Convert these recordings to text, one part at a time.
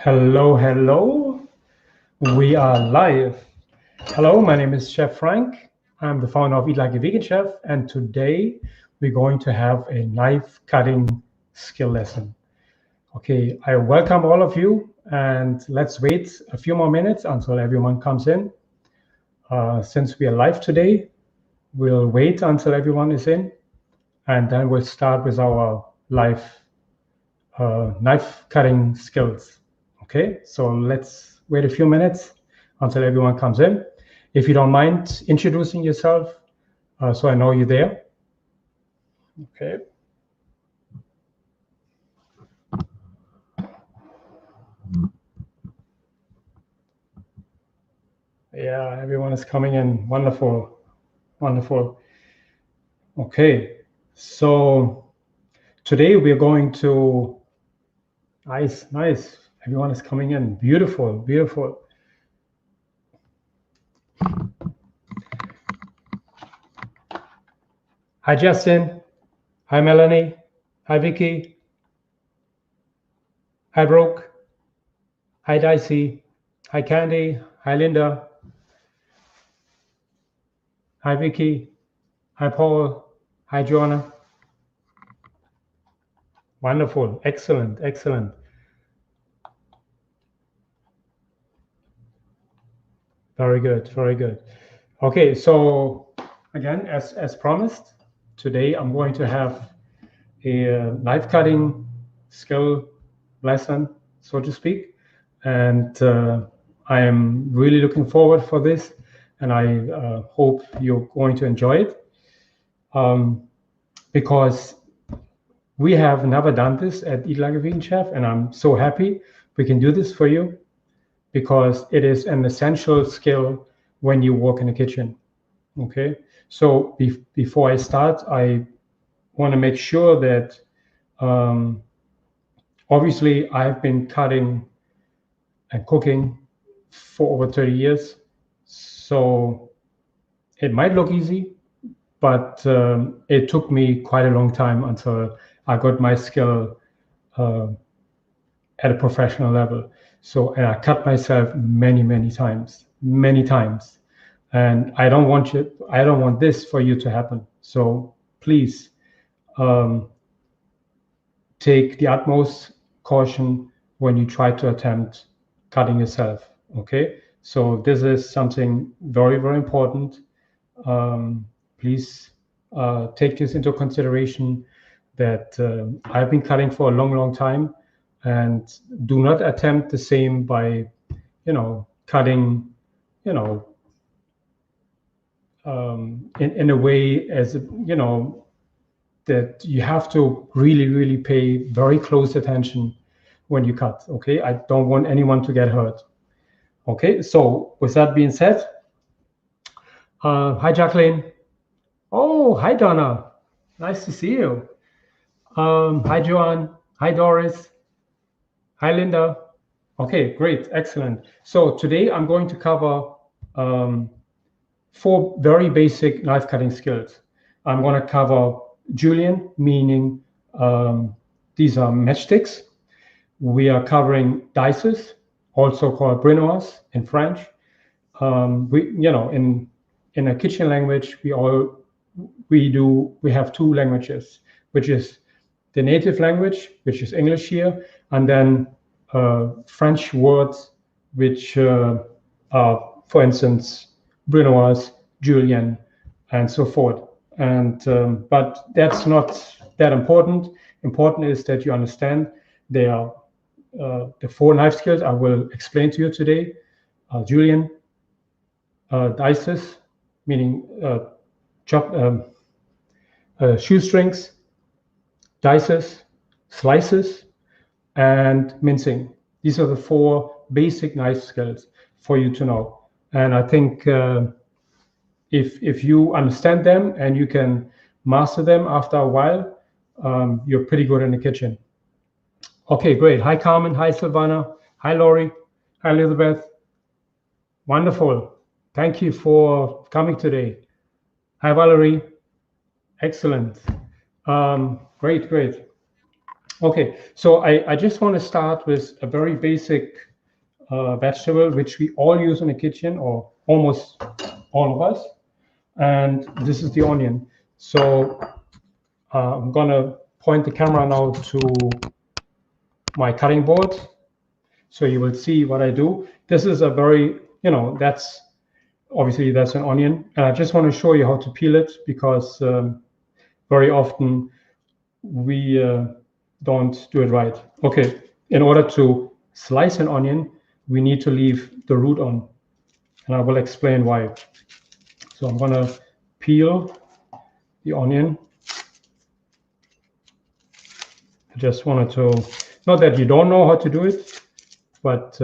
Hello, hello. We are live. Hello, my name is Chef Frank. I'm the founder of Eat Like a Vegan Chef, and today we're going to have a knife cutting skill lesson. Okay, I welcome all of you, and let's wait a few more minutes until everyone comes in. Since we are live today, we'll wait until everyone is in, and then we'll start with our live knife cutting skills. Okay, so let's wait a few minutes until everyone comes in. If you don't mind introducing yourself, so I know you're there. Okay. Yeah, everyone is coming in. Wonderful, wonderful. Okay, so today we're going to, nice, nice. Everyone is coming in. Beautiful, beautiful. Hi, Justin. Hi, Melanie. Hi, Vicky. Hi, Brooke. Hi, Dicey. Hi, Candy. Hi, Linda. Hi, Vicky. Hi, Paul. Hi, Joanna. Wonderful. Excellent. Excellent. Very good. Very good. Okay, so again, as promised, today I'm going to have a knife cutting skill lesson, so to speak, and I am really looking forward for this, and I hope you're going to enjoy it, because we have never done this at Eat Like a Vegan Chef, and I'm so happy we can do this for you because it is an essential skill when you work in the kitchen. Okay, so before I start, I want to make sure that obviously I've been cutting and cooking for over 30 years, so it might look easy, but it took me quite a long time until I got my skill at a professional level. So, and I cut myself many times, and I don't want this for you to happen. So please take the utmost caution when you try to attempt cutting yourself. Okay, so this is something very important. Please take this into consideration that I've been cutting for a long time, and do not attempt the same by, cutting, in a way as, that you have to really pay very close attention when you cut. Okay, I don't want anyone to get hurt. Okay, so with that being said, hi Jacqueline. Oh, hi Donna. Nice to see you. Hi Joanne. Hi Doris. Hi Linda. Okay, great, excellent. So today I'm going to cover four very basic knife cutting skills. I'm going to cover Julienne, meaning these are matchsticks. We are covering dices, also called brunoise in French. In a kitchen language, we have two languages, which is the native language, which is English here, and then French words, which are, for instance, brunoise, Julienne, and so forth. And but that's not that important. Important is that you understand they are the four knife skills I will explain to you today. Julienne, dices, meaning shoestrings, dices, slices, and mincing. These are the four basic knife skills for you to know. And I think if you understand them and you can master them after a while, you're pretty good in the kitchen. Okay, great. Hi, Carmen. Hi, Silvana. Hi, Lori. Hi, Elizabeth. Wonderful. Thank you for coming today. Hi, Valerie. Excellent. Great. Okay, so I just want to start with a very basic vegetable which we all use in the kitchen, or almost all of us, and this is the onion. So I'm gonna point the camera now to my cutting board, so you will see what I do. This is a very, that's obviously that's an onion, and I just want to show you how to peel it, because very often we don't do it right. Okay, in order to slice an onion, we need to leave the root on, and I will explain why. So I'm gonna peel the onion. I just wanted to, not that you don't know how to do it, but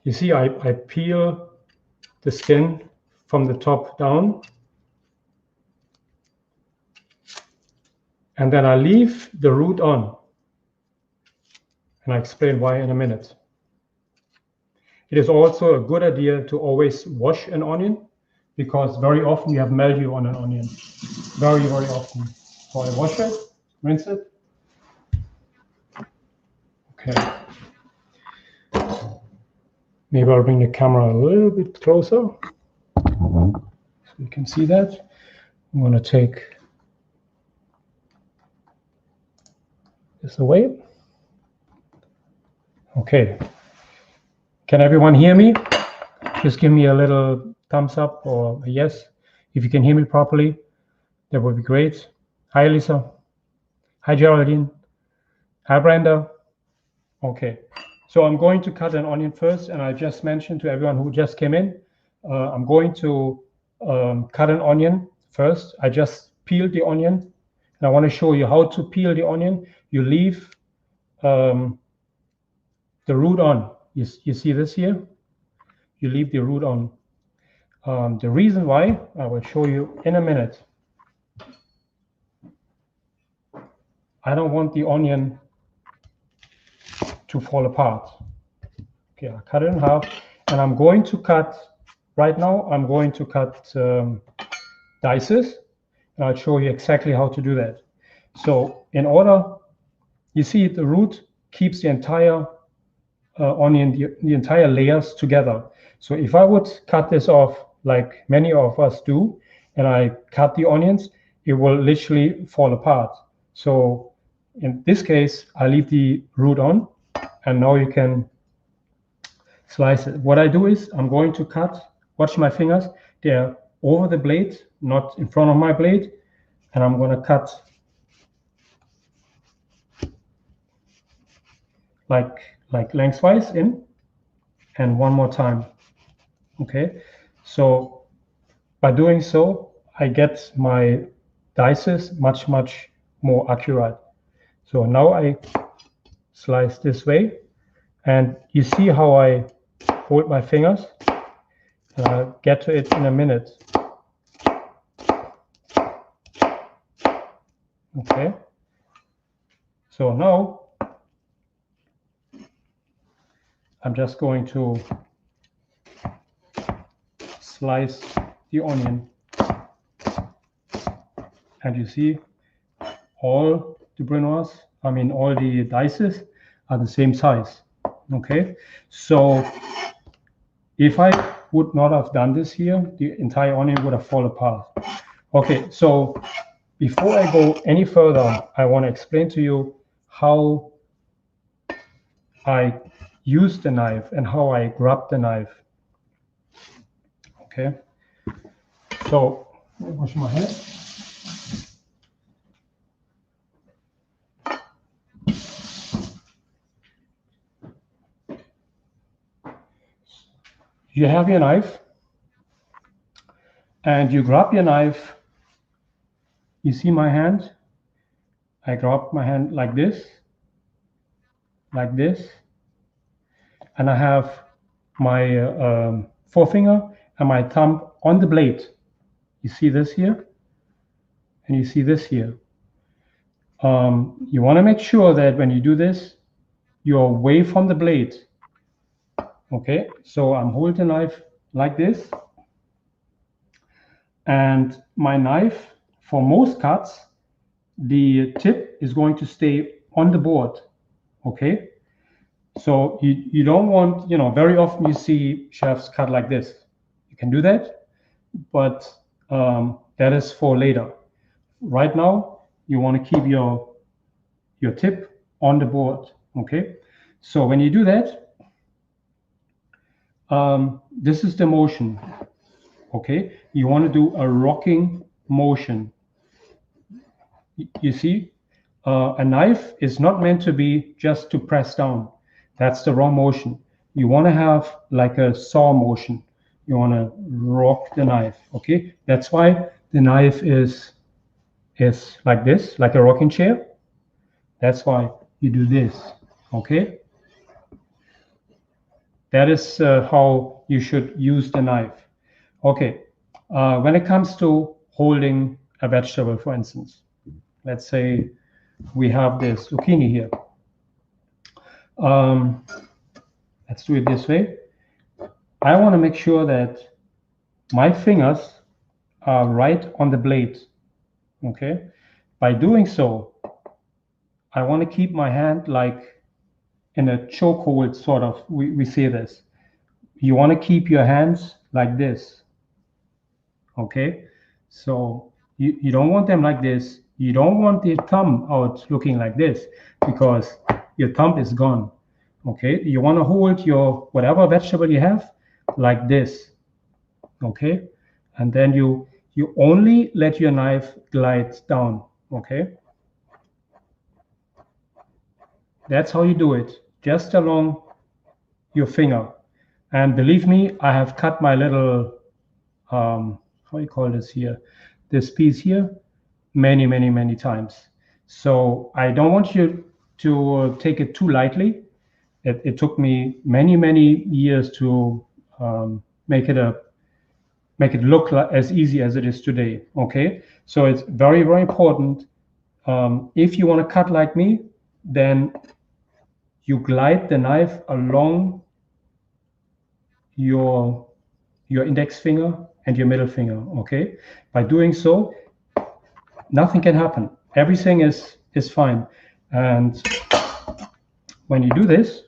you see, I peel the skin from the top down, and then I leave the root on, and I explain why in a minute. It is also a good idea to always wash an onion, because very often you have mildew on an onion. Very, very often. So I wash it, rinse it. Okay. Maybe I'll bring the camera a little bit closer so you can see that. I'm going to take this away. Okay. Can everyone hear me? Just give me a little thumbs up or a yes if you can hear me properly. That would be great. Hi, Lisa. Hi, Geraldine. Hi, Brenda. Okay. So I'm going to cut an onion first, and I just mentioned to everyone who just came in, I'm going to cut an onion first. I just peeled the onion, and I want to show you how to peel the onion. You leave the root on. You see this here? You leave the root on. The reason why, I will show you in a minute. I don't want the onion to fall apart. Okay, I cut it in half, and I'm going to cut, right now, I'm going to cut dices, and I'll show you exactly how to do that. So in order, you see the root keeps the entire onion, the entire layers together. So if I would cut this off like many of us do, and I cut the onions, it will literally fall apart. So in this case, I leave the root on, and now you can slice it. What I do is I'm going to cut, watch my fingers, they're over the blade, not in front of my blade, and I'm going to cut like lengthwise in, and one more time. Okay, so by doing so, I get my dices much more accurate. So now I slice this way, and you see how I hold my fingers, and I'll get to it in a minute. Okay, so now I'm just going to slice the onion, and you see all the brunoise, all the dices are the same size. Okay, so if I would not have done this here, the entire onion would have fallen apart. Okay, so before I go any further, I want to explain to you how I use the knife and how I grab the knife. Okay, so let me wash my hands. You have your knife, and you grab your knife. You see my hand? I grab my hand like this, and I have my forefinger and my thumb on the blade. You see this here, and you see this here. You want to make sure that when you do this, you're away from the blade. Okay, so I'm holding the knife like this, And my knife, for most cuts, the tip is going to stay on the board, okay? So you don't want, very often you see chefs cut like this. You can do that, but that is for later. Right now, you want to keep your tip on the board, okay? So when you do that, this is the motion, okay? You want to do a rocking motion. You see, a knife is not meant to be just to press down. That's the wrong motion. You want to have like a saw motion. You want to rock the knife, okay? That's why the knife is like this, like a rocking chair. That's why you do this, okay? That is how you should use the knife. Okay, when it comes to holding a vegetable, for instance, let's say we have this zucchini here. Let's do it this way. I want to make sure that my fingers are right on the blade, okay? By doing so, I want to keep my hand like in a chokehold, sort of. We say this. You want to keep your hands like this, okay? So you don't want them like this. You don't want the thumb out looking like this because your thumb is gone, okay? You want to hold your whatever vegetable you have like this, okay? And then you only let your knife glide down, okay? That's how you do it, just along your finger. And believe me, I have cut my little, how you call this here, this piece here, many, many, many times. So I don't want you to take it too lightly. It took me many, many years to make it look like as easy as it is today. Okay, so it's very, very important. If you want to cut like me, then you glide the knife along your index finger and your middle finger. Okay, by doing so, nothing can happen. Everything is fine. And when you do this,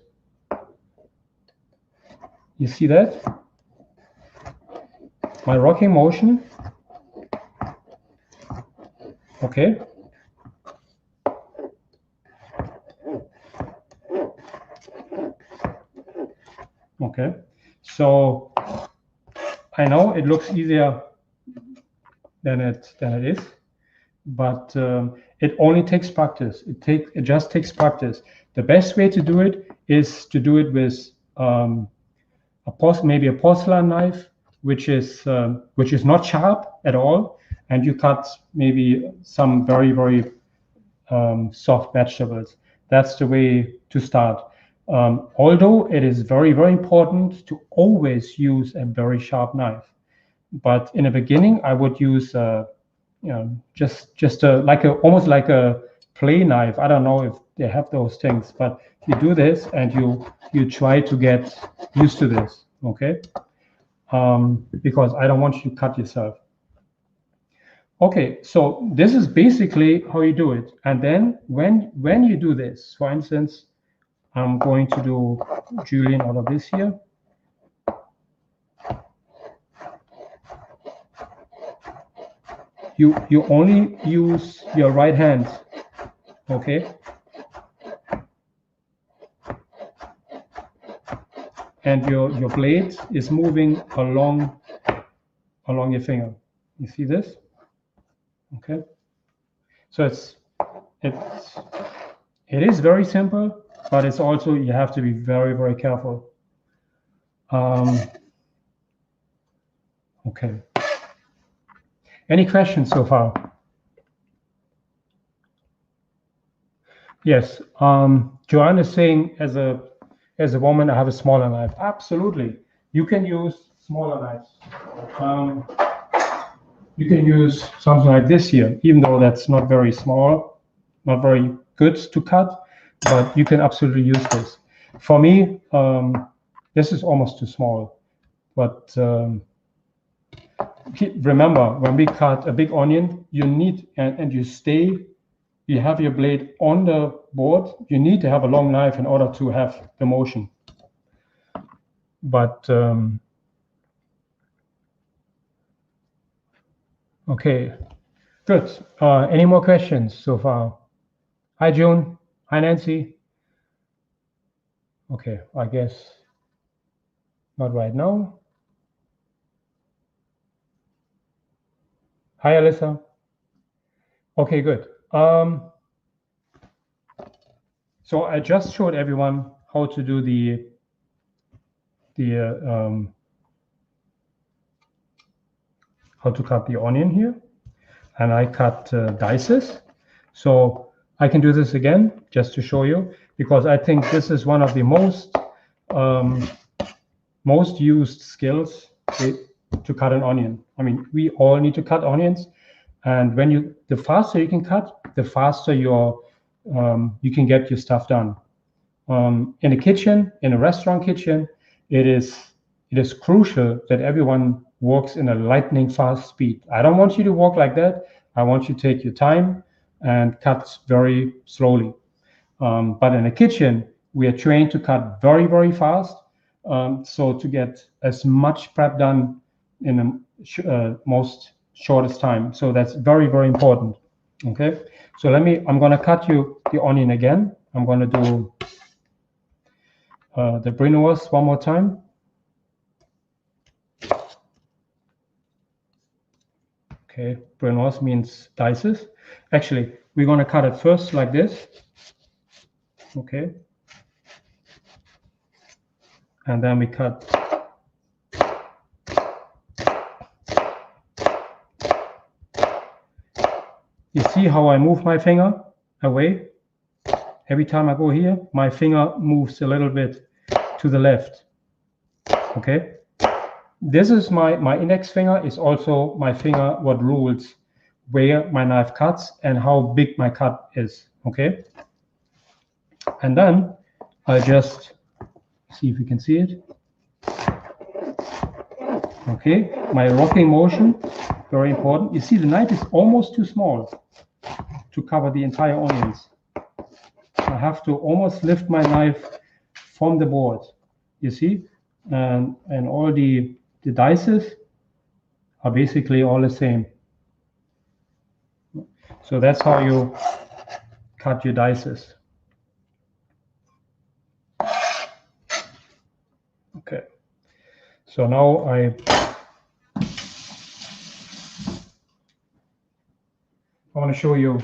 you see that my rocking motion. Okay. Okay. So I know it looks easier than it is, but it only takes practice. It just takes practice. The best way to do it is to do it with maybe a porcelain knife, which is not sharp at all, and you cut maybe some very, very soft vegetables. That's the way to start. Although it is very, very important to always use a very sharp knife, but in the beginning I would use just almost like a play knife. I don't know if they have those things, but you do this and you try to get used to this, okay? Because I don't want you to cut yourself. Okay, so this is basically how you do it. And then when you do this, for instance, I'm going to do Julienne all of this here. You only use your right hand, okay? And your blade is moving along your finger. You see this? Okay. So it is very simple, but it's also, you have to be very, very careful. Okay. Any questions so far? Yes. Joanne is saying, as a woman, I have a smaller knife. Absolutely. You can use smaller knives. You can use something like this here, even though that's not very small, not very good to cut, but you can absolutely use this. For me, this is almost too small, but remember, when we cut a big onion, you need, and you have your blade on the board, you need to have a long knife in order to have the motion. But okay, good. Any more questions so far? Hi, June. Hi, Nancy. Okay, I guess not right now. Hi, Alyssa. Okay, good. So I just showed everyone how to do how to cut the onion here, and I cut dices. So I can do this again just to show you, because I think this is one of the most used skills to cut an onion. I mean, we all need to cut onions, and the faster you can cut, the faster you can get your stuff done. In a kitchen, in a restaurant kitchen, it is crucial that everyone works in a lightning fast speed. I don't want you to walk like that. I want you to take your time and cut very slowly. But in a kitchen, we are trained to cut very, very fast. So to get as much prep done in the most shortest time. So that's very, very important. Okay. So I'm going to cut you the onion again. I'm going to do the brunoise one more time. Okay, brunoise means dices. Actually, we're going to cut it first like this. Okay. And then we cut. You see how I move my finger away? Every time I go here, my finger moves a little bit to the left. Okay. This is my index finger is also my finger what rules where my knife cuts and how big my cut is. Okay. And then I'll just see if you can see it. Okay, my rocking motion, very important. You see the knife is almost too small to cover the entire onions. I have to almost lift my knife from the board, you see? And all the dices are basically all the same. So that's how you cut your dices. Okay, so now I want to show you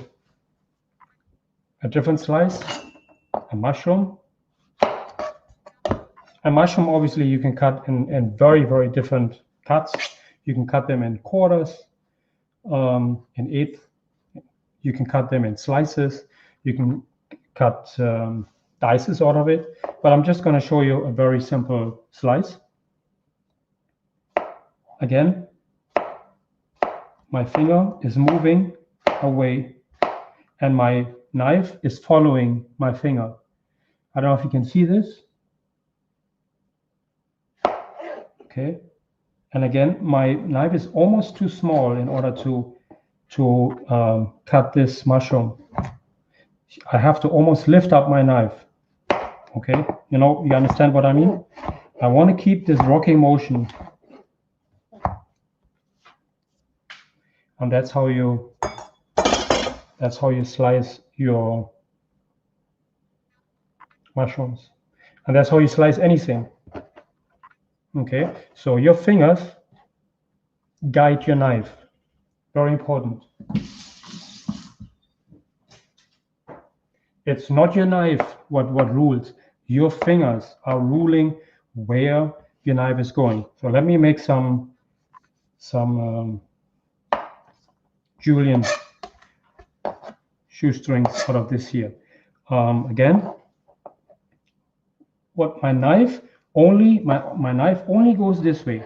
a different slice, a mushroom. A mushroom, obviously, you can cut in very, very different cuts. You can cut them in quarters, in eighths. You can cut them in slices. You can cut dices out of it. But I'm just going to show you a very simple slice. Again, my finger is moving away, and my knife is following my finger. I don't know if you can see this. Okay, and again, my knife is almost too small in order to cut this mushroom. I have to almost lift up my knife. Okay, you understand what I mean? I want to keep this rocking motion, and that's how you slice your mushrooms, and that's how you slice anything. Okay, so your fingers guide your knife. Very important. It's not your knife what rules. Your fingers are ruling where your knife is going. So let me make some Julienne shoestrings out of this here. Again, what my knife only goes this way,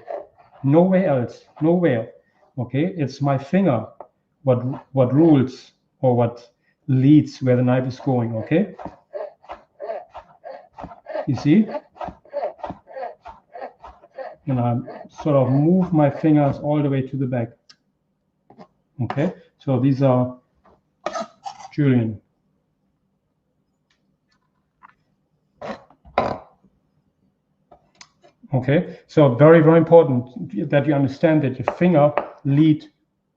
nowhere else, nowhere. Okay, it's my finger what rules or what leads where the knife is going. Okay, you see? and I sort of move my fingers all the way to the back. Okay, so these are Julienne. Okay, so very, very important that you understand that your finger lead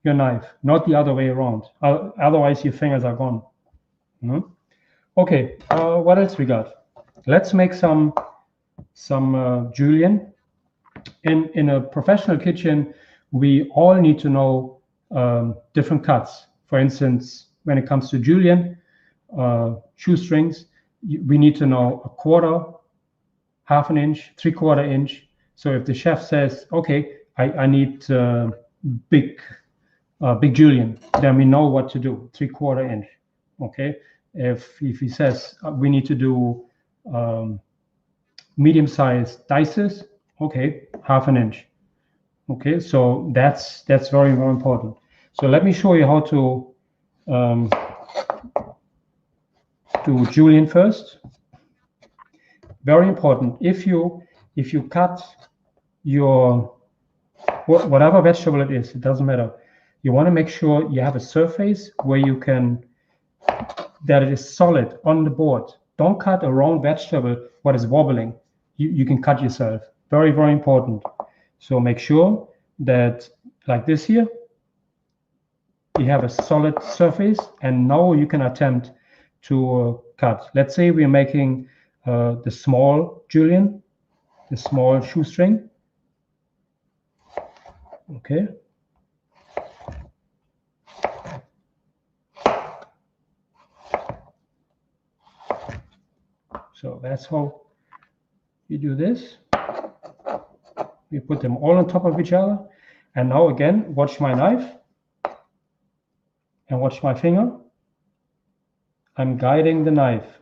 your knife, not the other way around. Otherwise, your fingers are gone. Okay, what else we got? Let's make some Julienne. In a professional kitchen, we all need to know different cuts. For instance, when it comes to Julienne shoestrings, we need to know a quarter, half an inch, 3/4 inch. So if the chef says, okay, I need big Julienne, then we know what to do, 3/4 inch. Okay, if he says we need to do medium-sized dices, okay, half an inch. Okay, so that's very, very important. So let me show you how to do Julienne first. Very important. If you cut your whatever vegetable it is, it doesn't matter. You want to make sure you have a surface where you can that it is solid on the board. Don't cut a round vegetable what is wobbling. You can cut yourself. Very, very important. So make sure that like this here, you have a solid surface, and now you can attempt to cut. Let's say we're making the small Julienne, the small shoestring. Okay. So that's how you do this. We put them all on top of each other. And now again, watch my knife and watch my finger. I'm guiding the knife.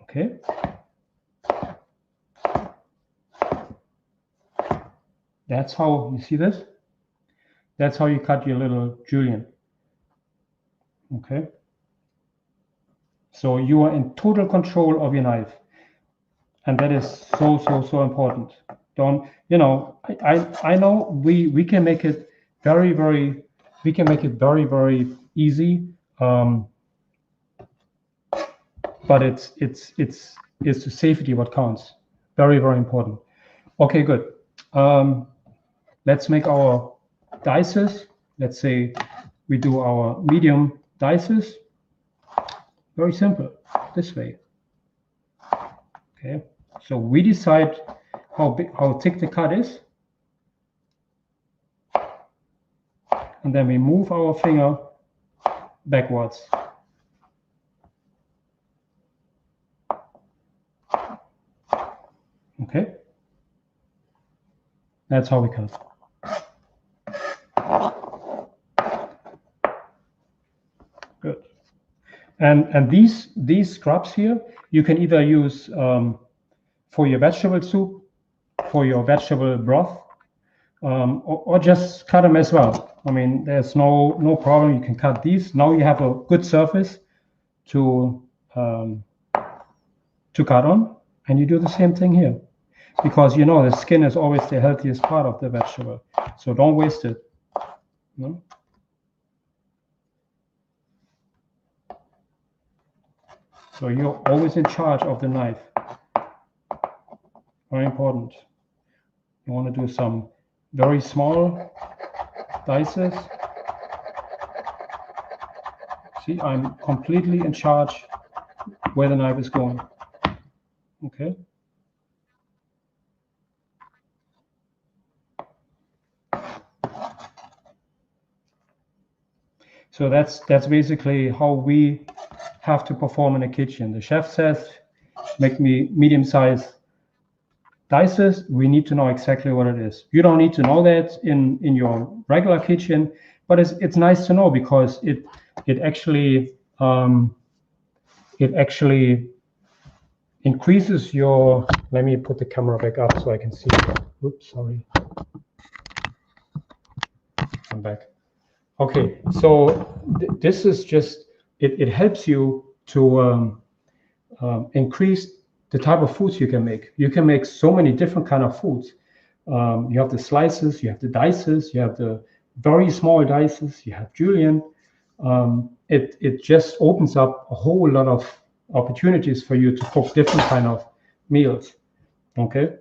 Okay. That's how, you see this? That's how you cut your little Julienne. Okay. So you are in total control of your knife. And that is so, so, so important. Don't, you know, I know we can make it very, very, we can make it very, very easy. But it's the safety what counts. Very, very important. Okay, good. Let's make our dices. Let's say we do our medium dices. Very simple, this way. Okay, so we decide how thick the cut is, and then we move our finger backwards. Okay, that's how we cut. Good. And these scrubs here, you can either use for your vegetable soup, for your vegetable broth, or just cut them as well. I mean, there's no problem. You can cut these. Now you have a good surface to cut on, and you do the same thing here, because you know the skin is always the healthiest part of the vegetable. So don't waste it. No? So you're always in charge of the knife. Very important. You want to do some very small dices. See, I'm completely in charge where the knife is going. Okay. So that's basically how we have to perform in a kitchen. The chef says, make me medium-sized dices. We need to know exactly what it is. You don't need to know that in your regular kitchen, but it's nice to know, because it actually increases your. Let me put the camera back up so I can see. Oops, sorry. I'm back. Okay, so this is just it helps you to increase the type of foods you can make. You can make so many different kind of foods. You have the slices, you have the dices, you have the very small dices, you have julienne. It just opens up a whole lot of opportunities for you to cook different kind of meals. Okay,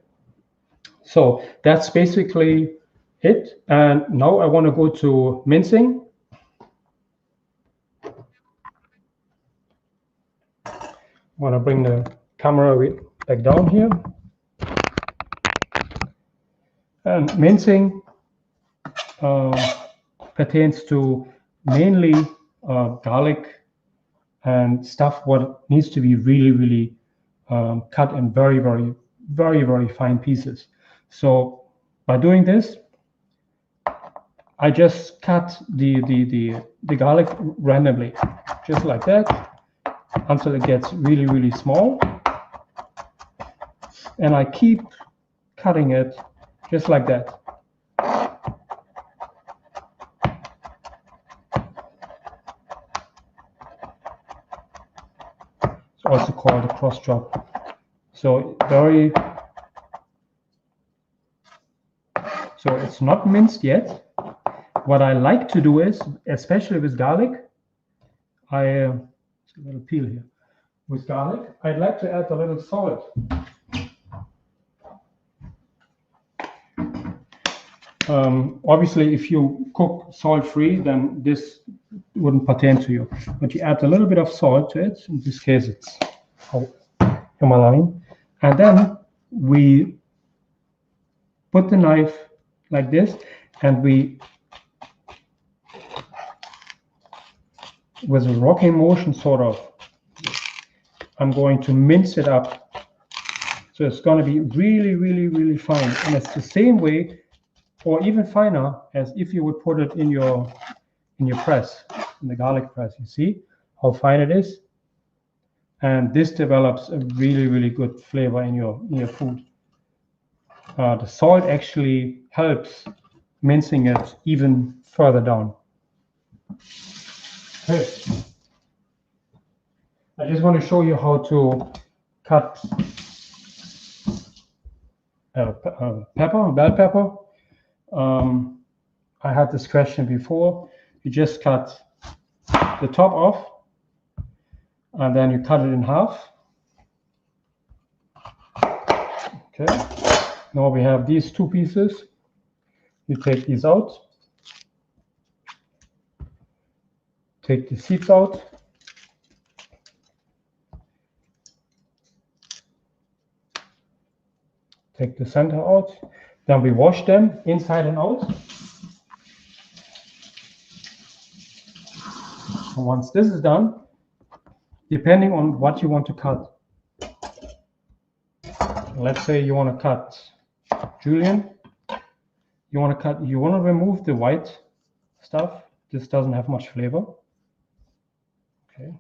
so that's basically it. And now I want to go to mincing. I want to bring the camera back down here. And mincing pertains to mainly garlic and stuff what needs to be really cut in very fine pieces. So by doing this, I just cut the garlic randomly, just like that, until it gets really small. And I keep cutting it just like that. It's also called a cross chop. So so it's not minced yet. What I like to do is, especially with garlic, it's a little peel here. With garlic, I'd like to add a little salt. Obviously, if you cook salt-free, then this wouldn't pertain to you. But you add a little bit of salt to it. In this case, it's Himalayan. And then we put the knife like this, and we, with a rocking motion sort of, I'm going to mince it up. So it's going to be really fine. And it's the same way, or even finer, as if you would put it in your press, in the garlic press. You see how fine it is? And this develops a really good flavor in your food. The salt actually helps mincing it even further down. Okay. I just want to show you how to cut bell pepper. I had this question before. You just cut the top off, and then you cut it in half. Okay. Now we have these two pieces. You take these out. Take the seeds out. Take the center out. Then we wash them inside and out. And once this is done, depending on what you want to cut, let's say you want to cut julienne, you want to remove the white stuff. This doesn't have much flavor. Okay.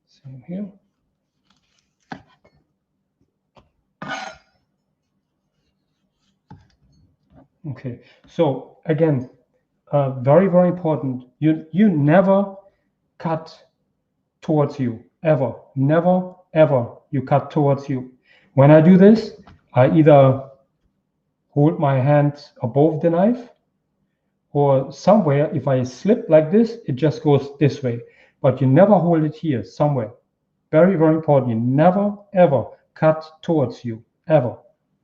Same here. Okay, so again, very important. You never cut towards you, ever. Never ever you cut towards you. When I do this, I either hold my hand above the knife, or somewhere, if I slip like this, it just goes this way. But you never hold it here, somewhere. Very important. You never ever cut towards you, ever.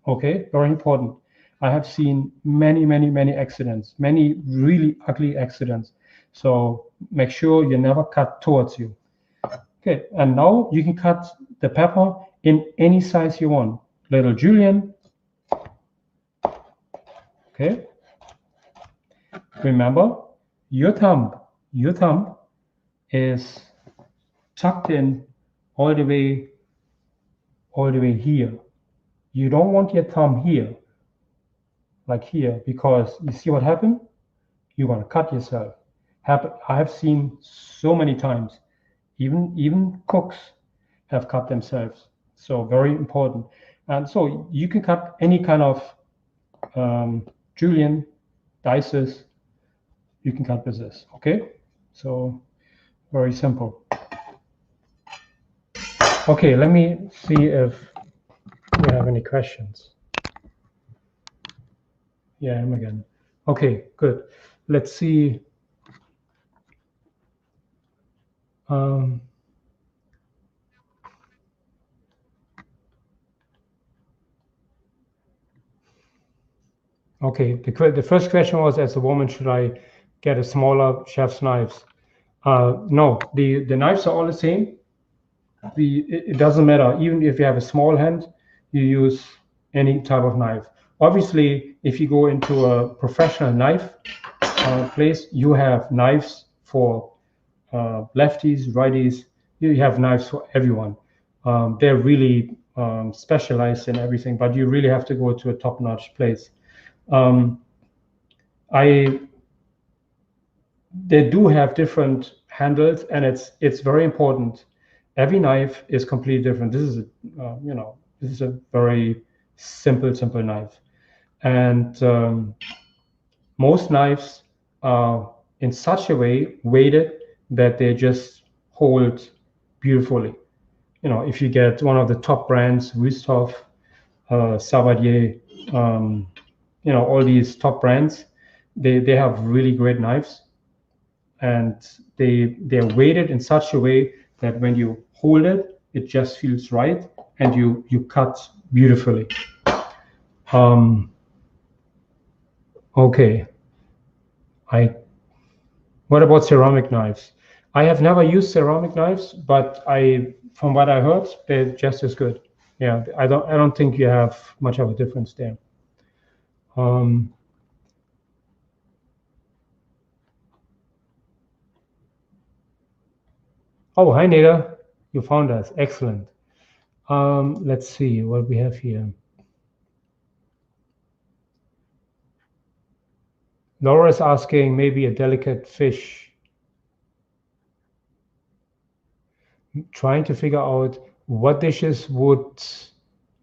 Okay, very important. I have seen many accidents, many really ugly accidents. So make sure you never cut towards you. Okay, and now you can cut the pepper in any size you want. Little julienne. Okay. Remember, your thumb is tucked in all the way here. You don't want your thumb here, like here, because you see what happened? You're gonna cut yourself. I have seen so many times, even cooks have cut themselves. So very important. And so you can cut any kind of julienne, dices, you can cut with this. Okay, so very simple. Okay, let me see if we have any questions. Yeah, I'm again. Okay, good. Let's see. Okay, the first question was, as a woman, should I get a smaller chef's knives? No, the knives are all the same. It doesn't matter. Even if you have a small hand, you use any type of knife. Obviously, if you go into a professional knife place, you have knives for lefties, righties. You have knives for everyone. They're really specialized in everything, but you really have to go to a top-notch place. They do have different handles, and it's very important. Every knife is completely different. This is this is a very simple knife, and most knives are in such a way weighted that they just hold beautifully. If you get one of the top brands, Wüsthof, Savadier, all these top brands, they have really great knives, and they're weighted in such a way that when you hold it, it just feels right, and you cut beautifully. Okay. What about ceramic knives? I have never used ceramic knives, but from what I heard, they're just as good. Yeah, I don't think you have much of a difference there. Oh, hi Neda, you found us. Excellent. Let's see what we have here. Laura is asking, maybe a delicate fish. Trying to figure out what dishes would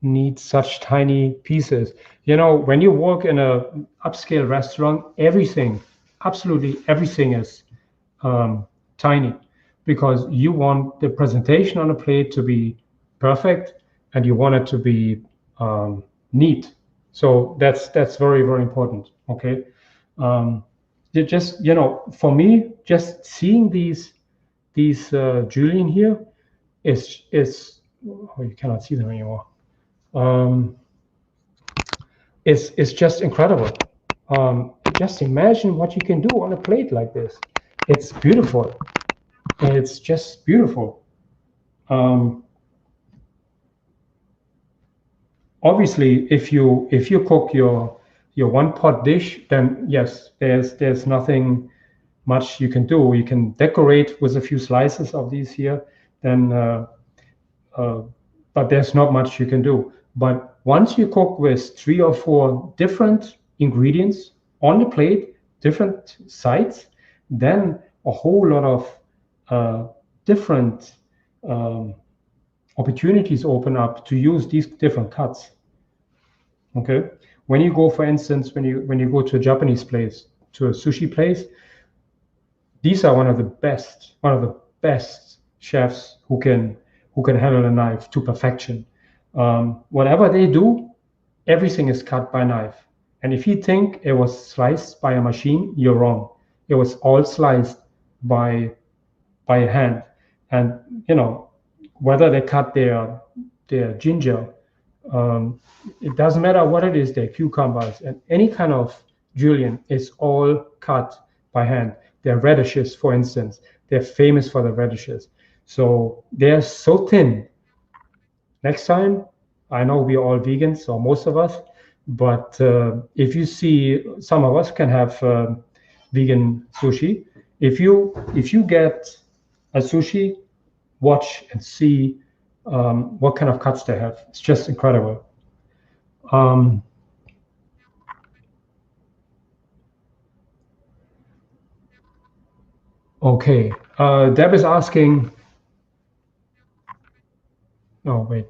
need such tiny pieces. When you work in a upscale restaurant, everything, absolutely everything is tiny, because you want the presentation on a plate to be perfect, and you want it to be neat. So that's very important. Okay. Just for me, just seeing these Julienne here is oh, you cannot see them anymore. Is just incredible. Just imagine what you can do on a plate like this. It's beautiful. It's just beautiful. Obviously, if you cook your one pot dish, then yes, there's nothing much you can do. You can decorate with a few slices of these here, then but there's not much you can do. But once you cook with 3 or 4 different ingredients on the plate, different sides, then a whole lot of different opportunities open up to use these different cuts. Okay, when you go, for instance, when you go to a Japanese place, to a sushi place, these are one of the best chefs who can handle a knife to perfection. Whatever they do, everything is cut by knife. And if you think it was sliced by a machine, you're wrong. It was all sliced by a hand. And whether they cut their ginger, it doesn't matter what it is, their cucumbers, and any kind of julienne is all cut by hand. Their radishes, for instance, they're famous for the radishes. So they're so thin. Next time, I know we're all vegans, or most of us, but if you see, some of us can have vegan sushi. If you get a sushi, watch and see what kind of cuts they have. It's just incredible. Okay, Deb is asking. Oh wait,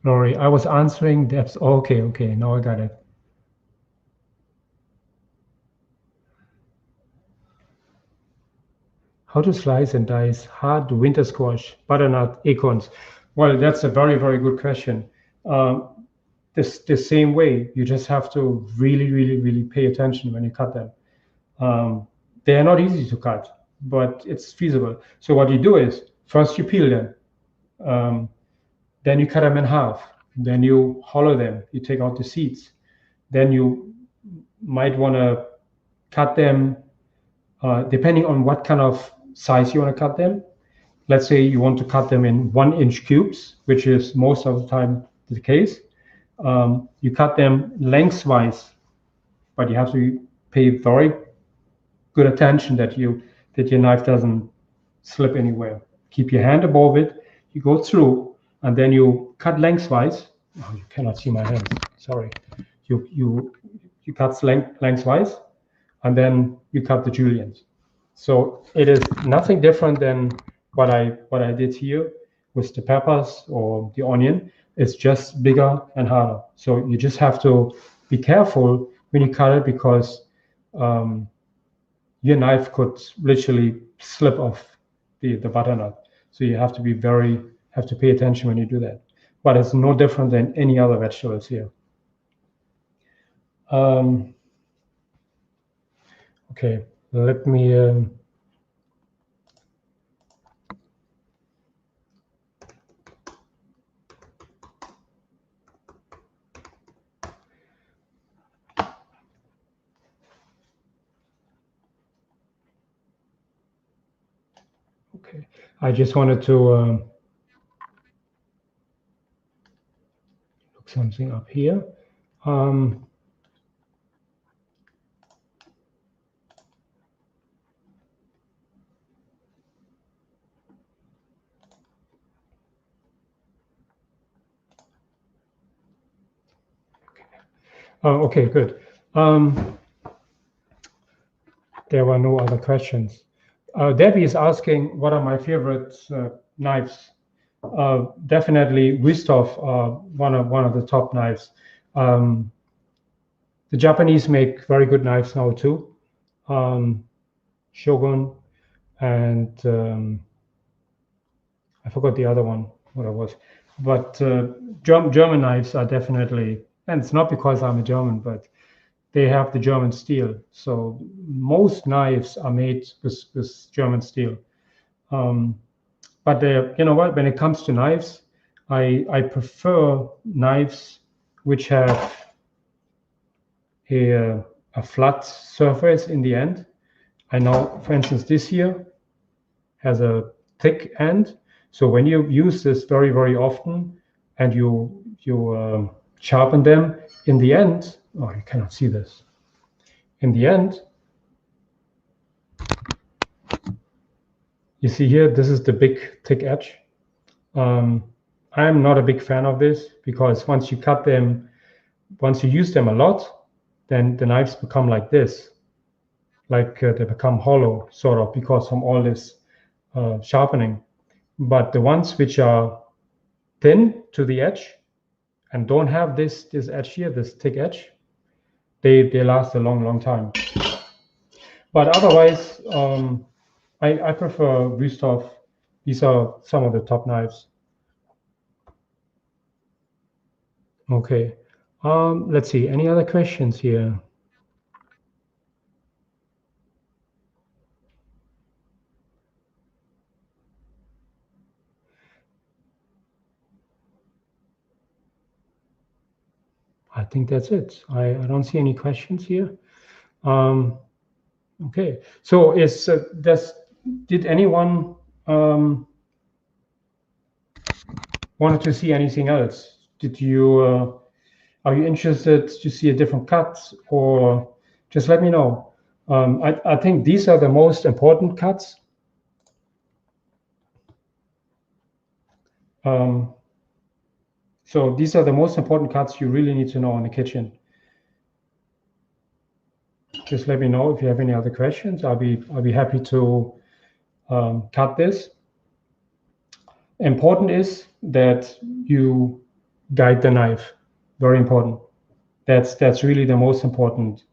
Lori, I was answering Deb's. Okay, now I got it. How to slice and dice hard winter squash, butternut, acorns? Well, that's a very, very good question. The same way, you just have to really, really, really pay attention when you cut them. They are not easy to cut, but it's feasible. So what you do is, first you peel them, then you cut them in half, then you hollow them, you take out the seeds. Then you might want to cut them, depending on what kind of size you want to cut them. Let's say you want to cut them in 1-inch cubes, which is most of the time the case. You cut them lengthwise, but you have to pay very good attention that your knife doesn't slip anywhere. Keep your hand above it. You go through, and then you cut lengthwise. Oh, you cannot see my hand. Sorry. You cut lengthwise, and then you cut the juliennes. So it is nothing different than what I did here with the peppers or the onion. It's just bigger and harder. So you just have to be careful when you cut it, because your knife could literally slip off the butternut. So you have to pay attention when you do that. But it's no different than any other vegetables here. Okay, let me okay, I just wanted to look something up here. Okay, good. There were no other questions. Debbie is asking, what are my favorite knives? Definitely Wüsthof, one of the top knives. The Japanese make very good knives now too. Shogun, and I forgot the other one, what it was. But German knives are definitely, and it's not because I'm a German, but they have the German steel. So most knives are made with German steel. But you know what? When it comes to knives, I prefer knives which have a flat surface in the end. I know, for instance, this here has a thick end. So when you use this very, very often, and you sharpen them, in the end, oh, you cannot see this. In the end, you see here, this is the big thick edge. I'm not a big fan of this, because once you cut them, once you use them a lot, then the knives become like this, like they become hollow, sort of, because from all this sharpening. But the ones which are thin to the edge and don't have this edge here, this thick edge, they last a long time. But otherwise, I prefer Wüsthof. These are some of the top knives. Okay, let's see, any other questions here? I think that's it. I don't see any questions here. Okay, so did anyone wanted to see anything else? Did you are you interested to see a different cut, or just let me know? I think these are the most important cuts. So these are the most important cuts you really need to know in the kitchen. Just let me know if you have any other questions. I'll be happy to cut this. Important is that you guide the knife. Very important. That's really the most important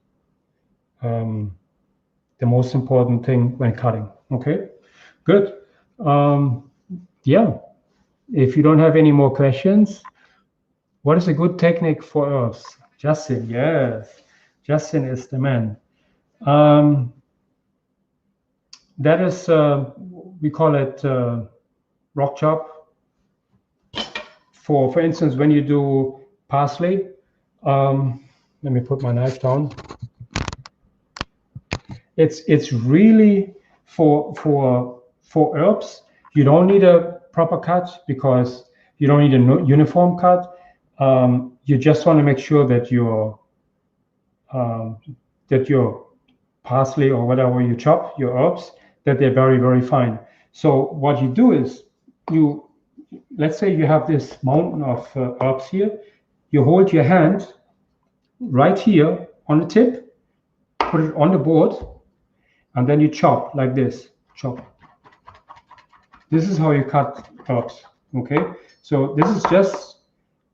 thing when cutting. Okay. Good. Yeah. If you don't have any more questions, what is a good technique for herbs? Justin, yes. Justin is the man. Um, that is, we call it rock chop. For instance, when you do parsley, let me put my knife down. It's really for herbs. You don't need a proper cut because you don't need a uniform cut. You just want to make sure um, that your parsley or whatever you chop, your herbs, that they're very, very fine. So what you do is let's say you have this mountain of herbs here. You hold your hand right here on the tip, put it on the board, and then you chop like this. Chop. This is how you cut herbs. Okay. So this is just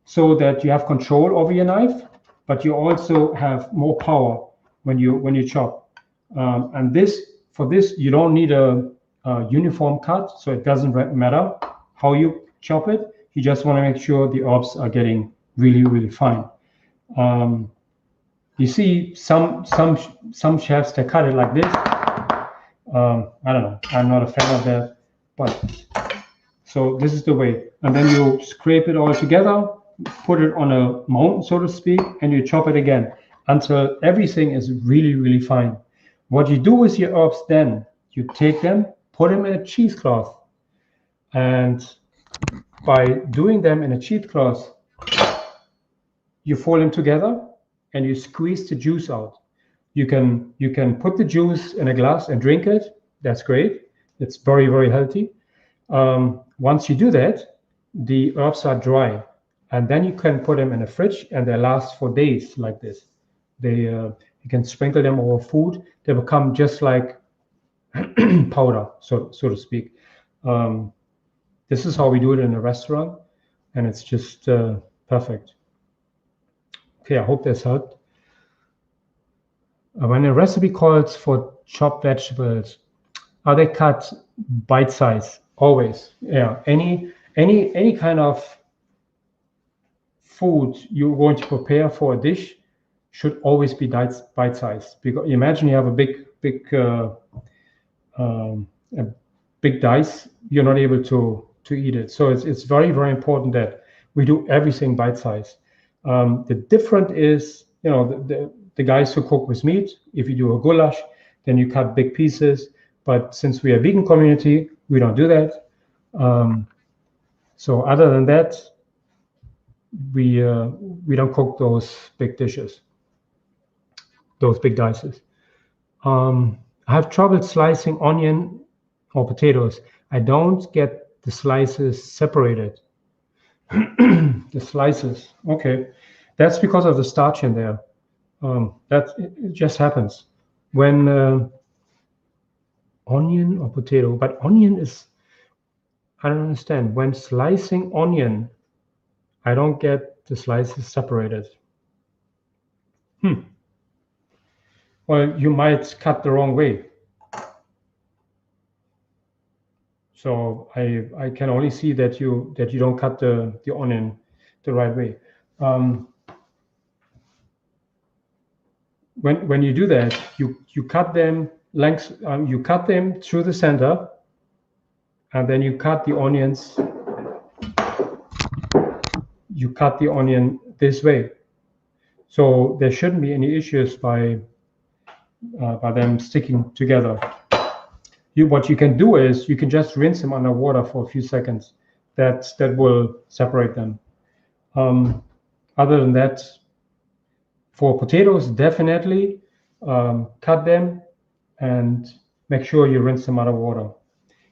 so that you have control over your knife, but you also have more power when you chop. And for this you don't need a uniform cut, so it doesn't matter how you chop it. You just want to make sure the herbs are getting really, really fine. You see some chefs, they cut it like this. I don't know. I'm not a fan of that, but so this is the way. And then you scrape it all together, put it on a mountain, so to speak, and you chop it again until everything is really, really fine. What you do with your herbs then, you take them, put them in a cheesecloth, and by doing them in a cheesecloth, you fold them together and you squeeze the juice out. You can put the juice in a glass and drink it. That's great. It's very, very healthy. Once you do that, the herbs are dry, and then you can put them in the fridge, and they last for days like this. You can sprinkle them over food. They become just like powder, so to speak. This is how we do it in a restaurant, and it's just perfect. Okay, I hope this helped. When a recipe calls for chopped vegetables, are they cut bite size? Always, yeah. Any kind of food you're going to prepare for a dish should always be bite size. Because imagine you have a big dice, you're not able to eat it. So it's very, very important that we do everything bite size. The difference is, the guys who cook with meat, if you do a goulash, then you cut big pieces. But since we are a vegan community, we don't do that. So other than that, we don't cook those big dishes, those big dices. I have trouble slicing onion or potatoes. I don't get the slices separated. The slices, okay. That's because of the starch in there. It just happens when onion or potato, but onion is, I don't understand. When slicing onion, I don't get the slices separated. Well, you might cut the wrong way. So I can only see that you don't cut the onion the right way. When you do that, you cut them lengths. You cut them through the center, and then you cut the onions. You cut the onion this way, so there shouldn't be any issues by them sticking together. What you can do is you can just rinse them under water for a few seconds. That will separate them. Other than that, for potatoes, definitely cut them and make sure you rinse them out of water.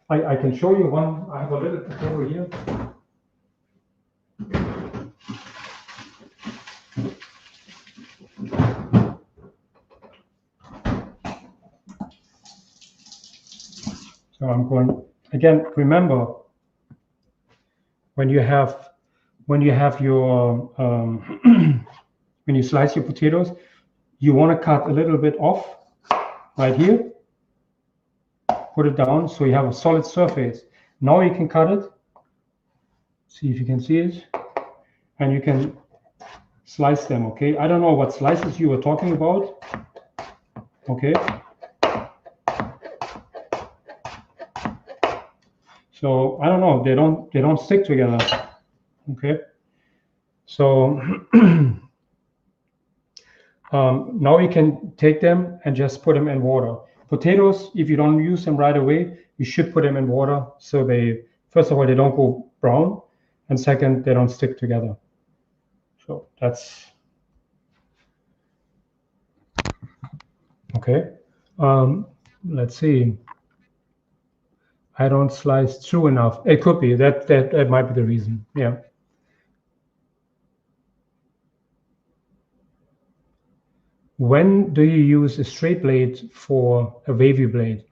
I can show you one. I have a little potato here. So I'm going again. Remember, when you have your when you slice your potatoes, you want to cut a little bit off right here, put it down so you have a solid surface. Now you can cut it. See if you can see it. And you can slice them, okay? I don't know what slices you were talking about. Okay. So I don't know, they don't stick together. Okay. So now you can take them and just put them in water. Potatoes, if you don't use them right away, you should put them in water so they, first of all, they don't go brown, and second, they don't stick together. So that's okay. Let's see. I don't slice through enough. It could be that might be the reason. Yeah. When do you use a straight blade for a wavy blade?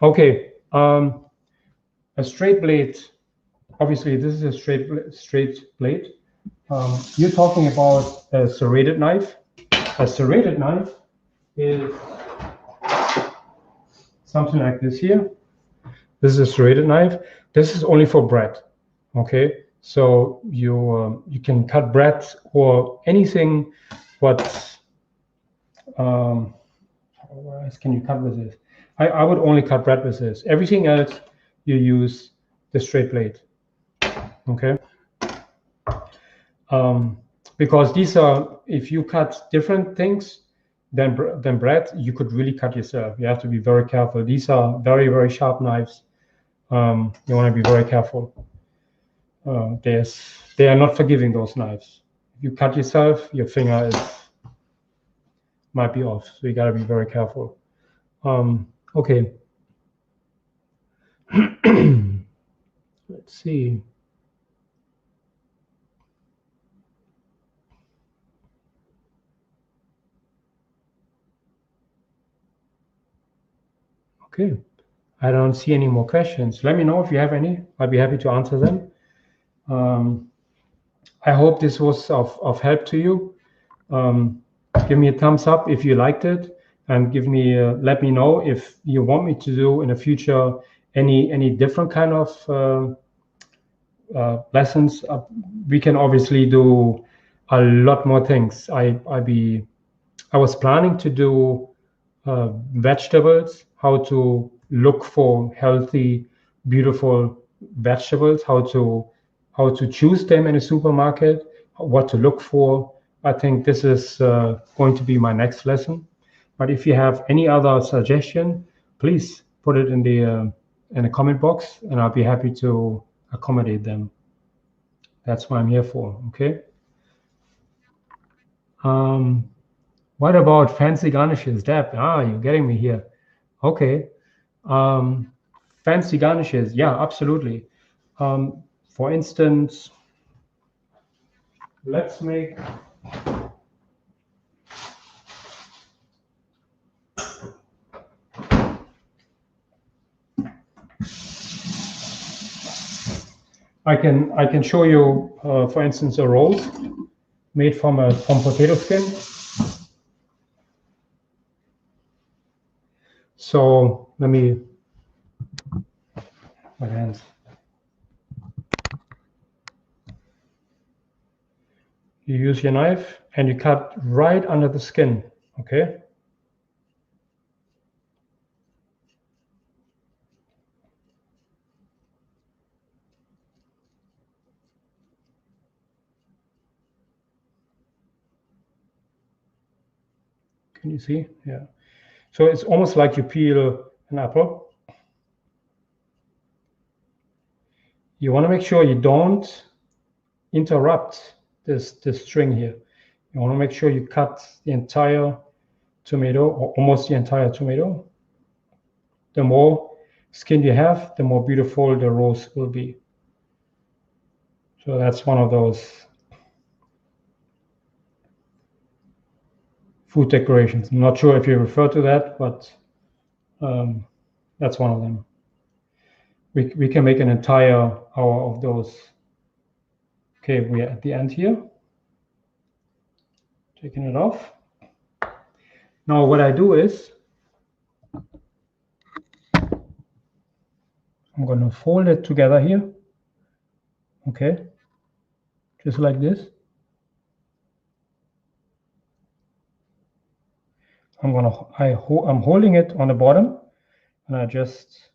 Okay, a straight blade. Obviously, this is a straight blade. You're talking about a serrated knife. A serrated knife is something like this here. This is a serrated knife. This is only for bread. Okay, so you can cut bread or anything. What else can you cut with this? I would only cut bread with this. Everything else you use the straight blade. Okay. Because these are, if you cut different things than bread, you could really cut yourself. You have to be very careful. These are very, very sharp knives. You want to be very careful. They are not forgiving, those knives. If you cut yourself, your finger might be off. So you got to be very careful. Okay. Let's see. Okay, I don't see any more questions. Let me know if you have any. I'd be happy to answer them. I hope this was of help to you. Give me a thumbs up if you liked it, and let me know if you want me to do in the future any different kind of lessons. We can obviously do a lot more things. I was planning to do vegetables, how to look for healthy, beautiful vegetables, how to choose them in a supermarket, what to look for. I think this is going to be my next lesson. But if you have any other suggestion, please put it in the comment box, and I'll be happy to accommodate them. That's what I'm here for. Okay. What about fancy garnishes? You're getting me here. Okay. Fancy garnishes. Yeah, absolutely. For instance, let's make I can show you, for instance, a roll made from potato skin. So let me, my hands. You use your knife and you cut right under the skin, okay? Can you see? Yeah. So it's almost like you peel an apple. You want to make sure you don't interrupt this string here. You want to make sure you cut the entire tomato, or almost the entire tomato. The more skin you have, the more beautiful the roast will be. So that's one of those food decorations. I'm not sure if you refer to that, but that's one of them. We can make an entire hour of those. Okay, we're at the end here. Taking it off. Now what I do is I'm going to fold it together here. Okay, just like this. I'm holding it on the bottom, and I just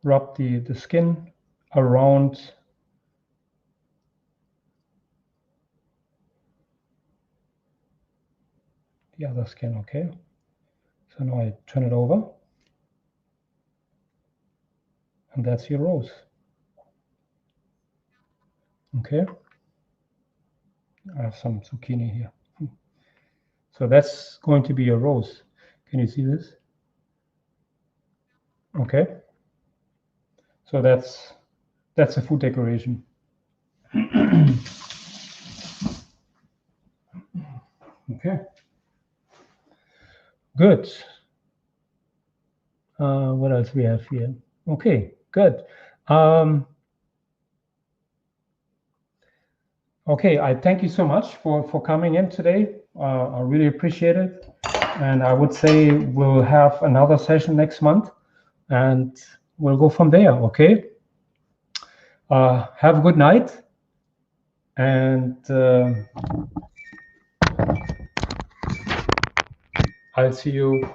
rub the skin around the other skin. Okay, so now I turn it over, and that's your rose. Okay, I have some zucchini here. So that's going to be a rose. Can you see this? Okay. So that's a food decoration. Okay. Good. What else we have here? Okay, good. Okay, I thank you so much for coming in today. I really appreciate it. And I would say we'll have another session next month, and we'll go from there, okay? Have a good night, and I'll see you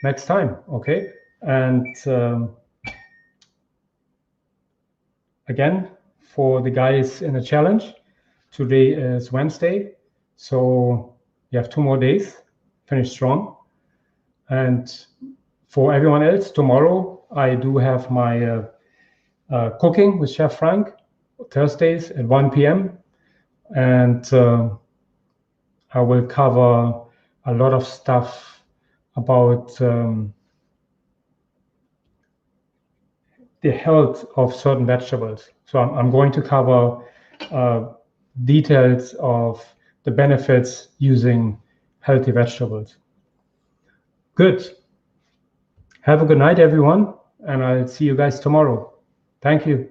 next time, okay? And again, for the guys in the challenge, today is Wednesday, so you have 2 more days, finish strong. And for everyone else, tomorrow I do have my cooking with Chef Frank, Thursdays at 1 p.m. And I will cover a lot of stuff about the health of certain vegetables. So I'm going to cover details of the benefits using healthy vegetables. Good. Have a good night, everyone, and I'll see you guys tomorrow. Thank you.